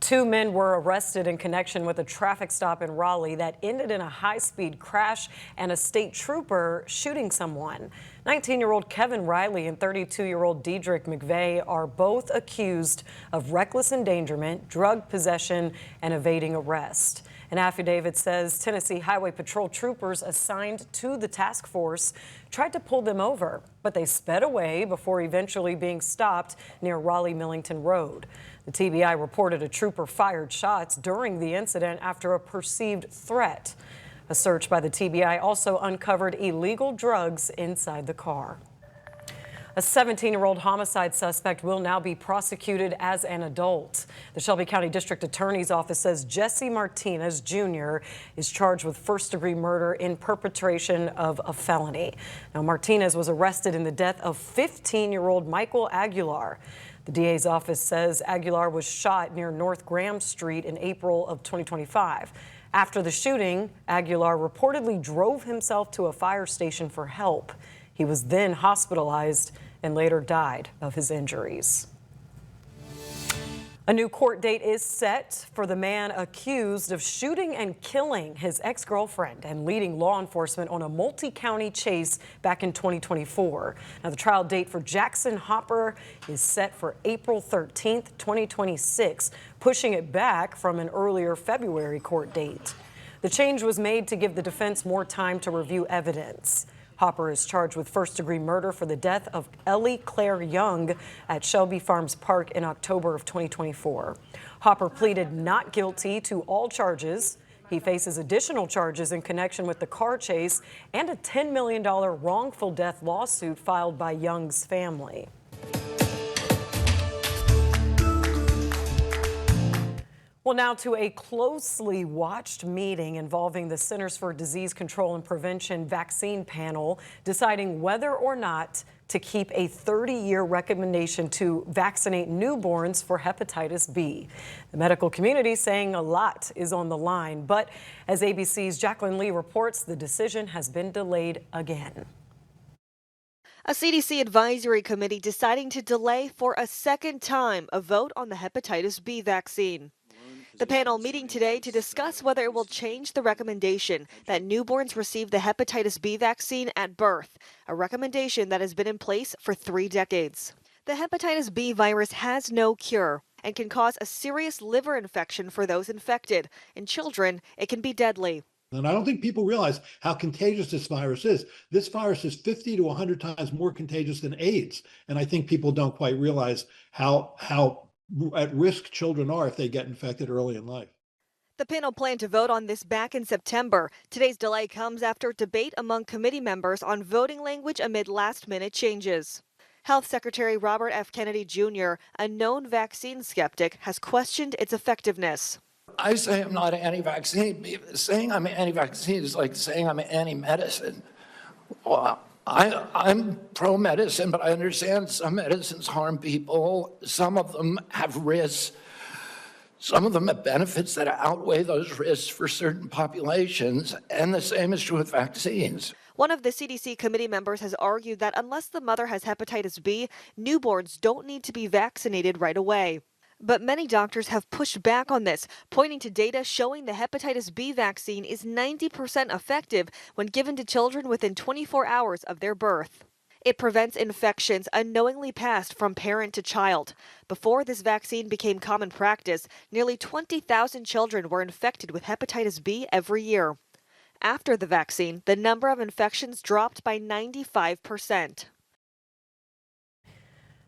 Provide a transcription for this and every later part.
Two men were arrested in connection with a traffic stop in Raleigh that ended in a high-speed crash and a state trooper shooting someone. 19-year-old Kevin Riley and 32-year-old Dedrick McVeigh are both accused of reckless endangerment, drug possession, and evading arrest. An affidavit says Tennessee Highway Patrol troopers assigned to the task force tried to pull them over, but they sped away before eventually being stopped near Raleigh-Millington Road. The TBI reported a trooper fired shots during the incident after a perceived threat. A search by the TBI also uncovered illegal drugs inside the car. A 17-year-old homicide suspect will now be prosecuted as an adult. The Shelby County District Attorney's Office says Jesse Martinez Jr. is charged with first-degree murder in perpetration of a felony. Now, Martinez was arrested in the death of 15-year-old Michael Aguilar. The DA's office says Aguilar was shot near North Graham Street in April of 2025. After the shooting, Aguilar reportedly drove himself to a fire station for help. He was then hospitalized and later died of his injuries. A new court date is set for the man accused of shooting and killing his ex-girlfriend and leading law enforcement on a multi-county chase back in 2024. Now, the trial date for Jackson Hopper is set for April 13th, 2026, pushing it back from an earlier February court date. The change was made to give the defense more time to review evidence. Hopper is charged with first-degree murder for the death of Ellie Claire Young at Shelby Farms Park in October of 2024. Hopper pleaded not guilty to all charges. He faces additional charges in connection with the car chase and a $10 million wrongful death lawsuit filed by Young's family. Well, now to a closely watched meeting involving the Centers for Disease Control and Prevention vaccine panel deciding whether or not to keep a 30-year recommendation to vaccinate newborns for hepatitis B. The medical community saying a lot is on the line, but as ABC's Jacqueline Lee reports, the decision has been delayed again. A CDC advisory committee deciding to delay for a second time a vote on the hepatitis B vaccine. The panel meeting today to discuss whether it will change the recommendation that newborns receive the hepatitis B vaccine at birth, a recommendation that has been in place for 3 decades. The hepatitis B virus has no cure and can cause a serious liver infection for those infected. In children, it can be deadly. And I don't think people realize how contagious this virus is. This virus is 50 to 100 times more contagious than AIDS. And I think people don't quite realize how at risk children are if they get infected early in life. The panel planned to vote on this back in September. Today's delay comes after debate among committee members on voting language amid last-minute changes. Health Secretary Robert F. Kennedy Jr., a known vaccine skeptic, has questioned its effectiveness. I say I'm not anti-vaccine. Saying I'm anti-vaccine is like saying I'm anti-medicine. Well, I'm pro-medicine, but I understand some medicines harm people. Some of them have risks. Some of them have benefits that outweigh those risks for certain populations, and the same is true with vaccines. One of the CDC committee members has argued that unless the mother has hepatitis B, newborns don't need to be vaccinated right away. But many doctors have pushed back on this, pointing to data showing the hepatitis B vaccine is 90% effective when given to children within 24 hours of their birth. It prevents infections unknowingly passed from parent to child. Before this vaccine became common practice, nearly 20,000 children were infected with hepatitis B every year. After the vaccine, the number of infections dropped by 95%.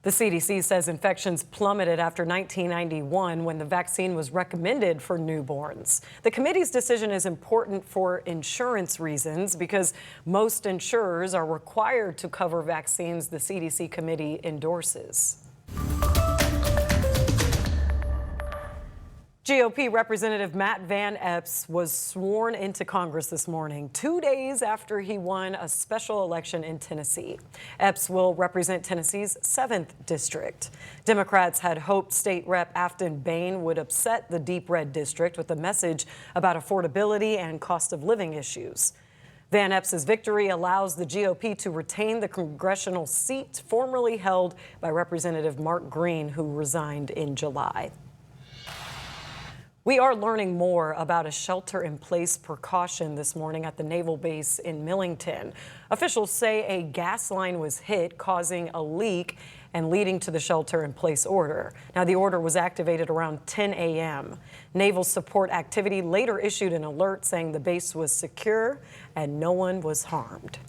The CDC says infections plummeted after 1991 when the vaccine was recommended for newborns. The committee's decision is important for insurance reasons because most insurers are required to cover vaccines the CDC committee endorses. GOP Representative Matt Van Epps was sworn into Congress this morning, 2 days after he won a special election in Tennessee. Epps will represent Tennessee's 7th district. Democrats had hoped State Rep Afton Bain would upset the deep red district with a message about affordability and cost of living issues. Van Epps' victory allows the GOP to retain the congressional seat formerly held by Representative Mark Green, who resigned in July. We are learning more about a shelter-in-place precaution this morning at the Naval Base in Millington. Officials say a gas line was hit, causing a leak and leading to the shelter-in-place order. Now, the order was activated around 10 a.m. Naval Support Activity later issued an alert saying the base was secure and no one was harmed.